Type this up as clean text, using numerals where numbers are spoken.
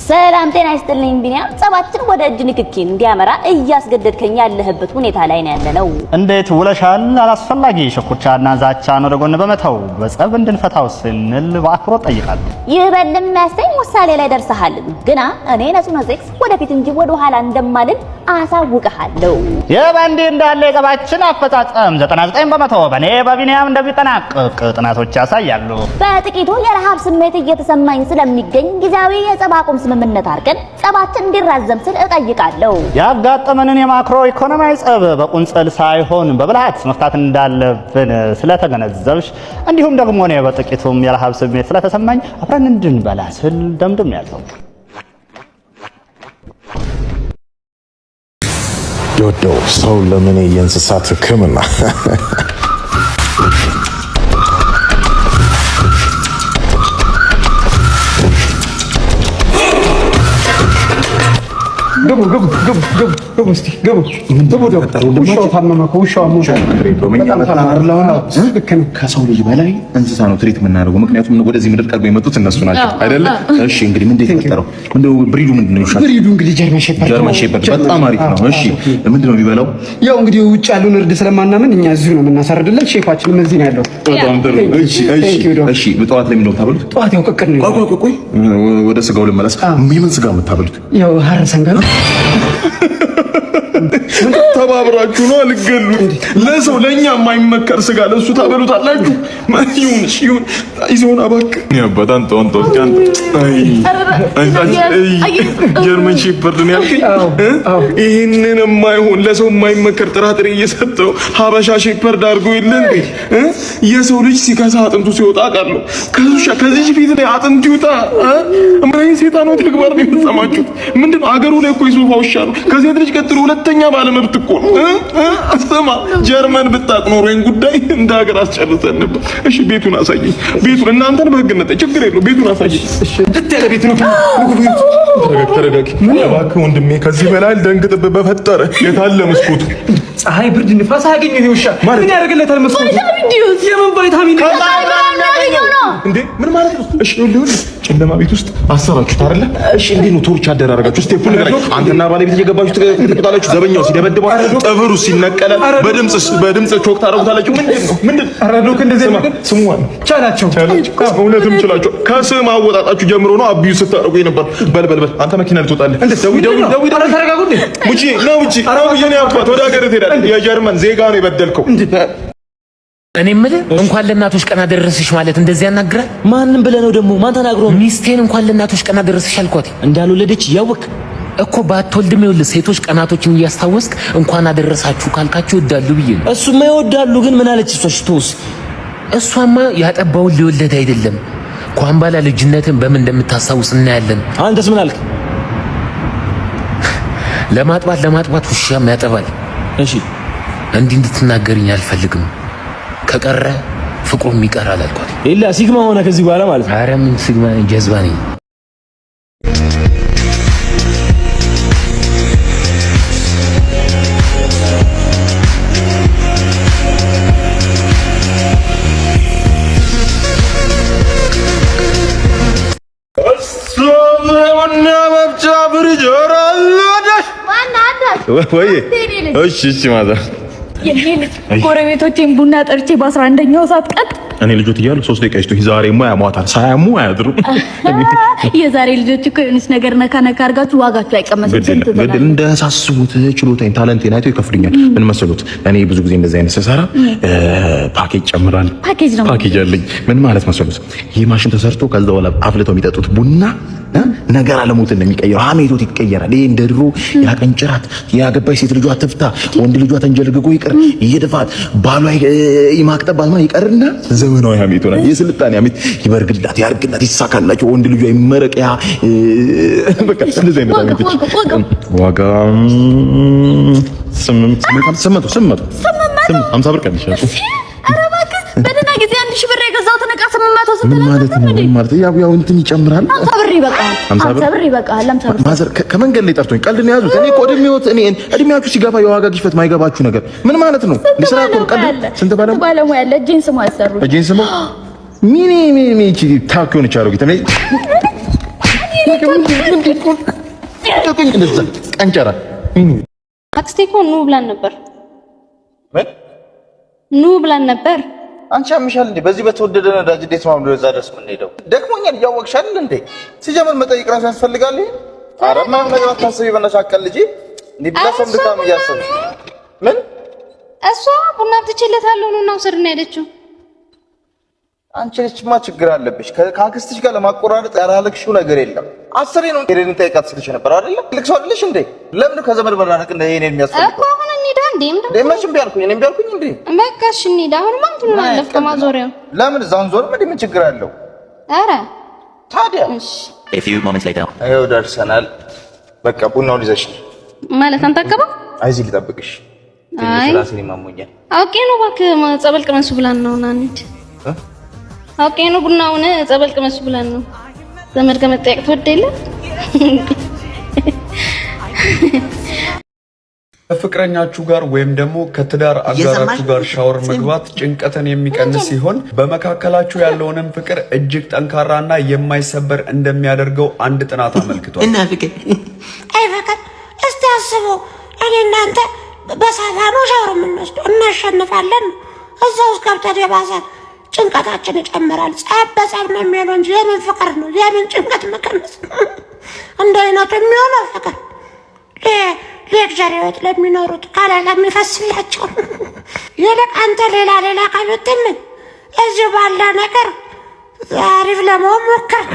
ሰላም ጤና ይስጥልኝ ቢኒያም። ጸባችን ወደ እጅ ንክኪ እንዲያመራ እያስገደድከኝ ያለህበት ሁኔታ ላይ ነው ያለነው። እንዴት ውለሻል? አላስፈላጊ ሽኩቻና ዛቻን ወደ ጎን በመተው በጸብ እንድንፈታው ስንል በአክብሮት ጠይቃለሁ። ይበልም ያሰኝ ውሳኔ ላይ ደርሰሃል። ግና እኔ ነጹና ዜክስ ወደፊት እንጂ ወደ ኋላ እንደማልን አሳውቀሃለሁ። የባንዴ እንዳለ የጸባችን አፈጻጸም 99% በኔ በቢኒያም እንደሚጠናቀቅ ጥናቶች ያሳያሉ። በጥቂቱ የረሃብ ስሜት እየተሰማኝ ስለሚገኝ ጊዜያዊ የጸብ አቁም ስምምነት አድርገን ጸባችን እንዲራዘም ስል እጠይቃለሁ። ያጋጠመንን የማክሮ ኢኮኖሚያዊ ጸብ በቁንጽል ሳይሆን በብልሃት መፍታት እንዳለብን ስለተገነዘብሽ እንዲሁም ደግሞ እኔ በጥቂቱም የረሃብ ስሜት ስለተሰማኝ አብረን እንድንበላ ስል ደምድም ያለው ዶዶ ሰው ለምን የእንስሳት ሕክምና ከሰው ልጅ በላይ እንስሳ ነው ትሪት የምናደርገው። ምክንያቱም ወደዚህ ምድር ቀርበው የመጡት እነሱ ናቸው አይደለ? እሺ እንግዲህ ምንድን ነው የተፈጠረው? ምንድነው ብሪዱ? ምንድነው ይሻል? ብሪዱ እንግዲህ ጀርመን ሼፐርድ በጣም አሪፍ ነው። እሺ ምንድነው የሚበላው? ያው እንግዲህ ውጭ ያሉን እርድ ስለማናምን እኛ እዚሁ ነው የምናሳርድለት። ሼፋችንም እዚህ ነው ያለው። በጣም ጥሩ። እሺ በጠዋት ላይ ምንድነው የምታበሉት? ጠዋት ያው ቅቅል ነው። ቆይ ወደ ስጋው ልመለስ። የምን ስጋ የምታበሉት? ያው ሀር ሰንጋ ነው። ተባብራችሁ ነው አልገሉ። ለሰው ለኛ የማይመከር ስጋ ለሱ ታበሉታላችሁ። ይሁን ይዞና ባክ ያባታን ቶንቶ ጃንት ጀርመን ሼፐርድ ነው ያልከኝ። ይሄንን የማይሆን ለሰው የማይመከር ጥራጥሬ እየሰጠው ሀበሻ ሼፐርድ አድርጎ የለ እንዴ? የሰው ልጅ ሲከሳ አጥንቱ ሲወጣ አውቃለሁ። ከዚህ ፊት ላይ አጥንቱ ይውጣ። ምን አይነት ሰይጣኖት ልግባር ነው የፈጸማችሁት? ምንድነው? አገሩ ላይ እኮ የሶፋ ውሻ ነው። ከዚህ ልጅ ቀጥሎ ሁለተኛ ባለመብት እኮ ነው። አስተማ ጀርመን ብታቅ ኖሮ ይሄን ጉዳይ እንደ ሀገር አስጨርሰን ነበር። እሺ ቤቱን አሳየኝ። ቤቱን እናንተን በህግነት ችግር የለው። ቤቱን አሳየኝ። እሺ እንዴት ቤት ነው? ተረጋጊ እባክህ ወንድሜ። ከዚህ በላይ ደንግጥብህ በፈጠረ። የታለ መስኮቱ? ፀሐይ፣ ብርድ፣ ንፋስ አያገኝ ነው ውሻ። ምን ያደርግለታል መስኮቱ? የምን ቫይታሚን እንዴ? ምን ማለት ነው? እሺ ይሁን ጨለማ ቤት ውስጥ አሰራችሁት አይደለ? እሺ እንዴት ነው ቶርች አደራረጋችሁ? ስቴፑን ንገረኝ። አንተና ባለቤት እየገባችሁ ትቀጣላችሁ። ዘበኛው ሲደበድበው ጥፍሩ ሲነቀለ በድምጽ ቾክ ታረጉታላችሁ። ምንድን አረዶክ እንደዚህ ነው። ስሙዋን ቻላቸው እውነትም ችላቸው። ከስም አወጣጣችሁ ጀምሮ ነው አብዩ ስታረጉ የነበር። በል አንተ መኪና ልትወጣለህ። ደውይ ተረጋጉ። ሙጂ ነው ሙጂ የኔ አባት ወደ ሀገር ትሄዳለህ። የጀርመን ዜጋ ነው የበደልከው። እኔ የምልህ እንኳን ለእናቶች ቀን አደረሰሽ ማለት እንደዚህ ያናግራል? ማንንም ብለህ ነው ደግሞ? ማን ተናግሮ? ሚስቴን እንኳን ለእናቶች ቀን አደረሰሽ አልኳት። እንዳልወለደች እያወቅ እኮ ባትወልድም ይኸውልህ ሴቶች ቀናቶችን እያስታወስክ እንኳን አደረሳችሁ ካልካችሁ ይወዳሉ ብዬ ነው። እሱማ ይወዳሉ፣ ግን ምን አለች እሷ? ሽቶስ እሷማ ያጠባውን ሊወለድ አይደለም እንኳን ባላ ልጅነትን በምን እንደምታስታውስ እናያለን። አንተስ ምን አልክ? ለማጥባት ውሻም ያጠባል። እሺ እንዲህ እንድትናገርኝ አልፈልግም። ከቀረ ፍቅሩም ይቀራል አልኳት። ኢላ ሲግማ ሆነ ከዚህ በኋላ ማለት ነው። ኧረ ምን ሲግማ ጀዝባ ነኝ። እሺ ማዛ ጎረቤቶቼን ቡና ጠርቼ በ11ኛው ሰዓት ቀጥ እኔ ልጆት እያሉ 3 ደቂቃ ይስጡ። ዛሬማ ያሟታል፣ ሳያሙ አያድሩ። የዛሬ ልጆች እኮ የሆነች ነገር ነካ አድርጋችሁ ዋጋችሁ አይቀመስም። ግድ እንደሳስቡት ችሎታዬን ታለንቴን አይተው ይከፍሉኛል። ምን መሰሉት? እኔ ብዙ ጊዜ እንደዚህ አይነት ስሰራ ፓኬጅ ጨምራል። ፓኬጅ አለኝ። ምን ማለት መሰሉት? ይህ ማሽን ተሰርቶ ከዛ በኋላ አፍልተው የሚጠጡት ቡና ነገር አለሞትን ነው የሚቀየረው። ሀሜቶት ይቀየራል። ይሄ እንደ ድሮ ያቀንጭራት ያገባች ሴት ልጇ ትፍታ፣ ወንድ ልጇ ተንጀልግጎ ይቅር ይድፋት፣ ባሏ ይማቅጠባት ማለት ይቀርና ዘመናዊ ሀሜት ሆነ። የስልጣኔ ሀሜት ይበርግላት፣ ያርግላት፣ ይሳካላቸው፣ ወንድ ልጇ ይመረቂያ። በቃ እንደዚህ አይነት ሀሜቶች ዋጋ 850 ብር ቀንሻለሁ። በደህና ጊዜ 1000 ብር የገዛሁትን ዕቃ 800 ስትል ምን ማለት ነው? ምን ማለት ያው እንትን ይጨምራል። 50 ብር ይበቃል። 50 ብር ይበቃል። 50 ብር ማዘር ከመንገድ ላይ ጠርቶኝ ቀልድ ነው ያዙት። እኔ እኮ እድሜያችሁ ሲገባ የዋጋ ግሽበት ማይገባችሁ ነገር ምን ማለት ነው? ለስራ እኮ ቀልድ። ስንት ባለሙያ ያለ እጄን ስሙ ያሰሩ እጄን ስሙ ሚኒ ታኪውን ቻለው ጌታ ቀንጨራ አክስቴ እኮ ኑ ብላን ነበር። ምን ኑ ብላን ነበር? አንቺ አምሻል እንዴ? በዚህ በተወደደ ነዳጅ እንዴት ማምዶ እዛ ድረስ ምን ሄደው ደክሞኛል እያወቅሽ አይደል እንዴ? ሲጀምር መጠይቅ ራስ ያስፈልጋል። ኧረ ምንም ነገር አታስቢ በነሳቀል ልጅ እንዲብላሰም ድካም እያሰብሽ ምን እሷ ቡና ብትችለታለሁ ነው ውሰድ ነው ያለችው። አንቺ ልጅማ ችግር አለብሽ። ከአክስትሽ ጋር ለማቆራረጥ ያላለክሽው ነገር የለም። አስሬ ነው ሄደን ጠይቃት ስልሽ ነበር አይደል? ልክሰው አይደለሽ እንዴ? ለምን ከዘመድ በራነቅ እንደ እኔን የሚያስፈልገው እኮ አሁን እንሂዳ እንዴ? ደመሽም ቢያልኩኝ እኔም ቢያልኩኝ እንዴ? በቃ እሺ እንሂዳ። አሁን ማን ትኖራለህ ከማዞሪያው? ለምን እዛውን ዞር ምን ችግር አለው? ኧረ ታዲያ እሺ። A few moments later አይው ደርሰናል። በቃ ቡናውን ይዘሽ ማለት አንተ አቀባ አይዚ ልጠብቅሽ። አይ ራሴን ማሞኛል። አውቄ ነው እባክህ ጸበል ቅመሱ ብላን ነው ና እንሂድ። አውቄ ነው ቡናውን ጸበል ቅመሱ ብላን ነው። ዘመድ ከመጠየቅ ትወደ የለ ከፍቅረኛችሁ ጋር ወይም ደግሞ ከትዳር አጋራችሁ ጋር ሻወር መግባት ጭንቀትን የሚቀንስ ሲሆን በመካከላችሁ ያለውንም ፍቅር እጅግ ጠንካራና የማይሰበር እንደሚያደርገው አንድ ጥናት አመልክቷል። እና ፍቅር አይ ፍቅር እስቲ አስቡ፣ እኔ እናንተ በሳፋ ነው ሻወር የምንወስደው፣ እናሸንፋለን። እዛ ውስጥ ገብተን የባሰ ጭንቀታችን ይጨምራል። ጸብ በጸብ ነው የሚሆነው እንጂ የምን ፍቅር ነው? የምን ጭንቀት መቀነስ? እንደ አይነቱ የሚሆነው ፍቅር ሌክቸር ህይወት ለሚኖሩት ካላ ለሚፈስላቸው ይልቅ አንተ ሌላ ከብትም እዚሁ ባለ ነገር አሪፍ ለመሆን ሞክር።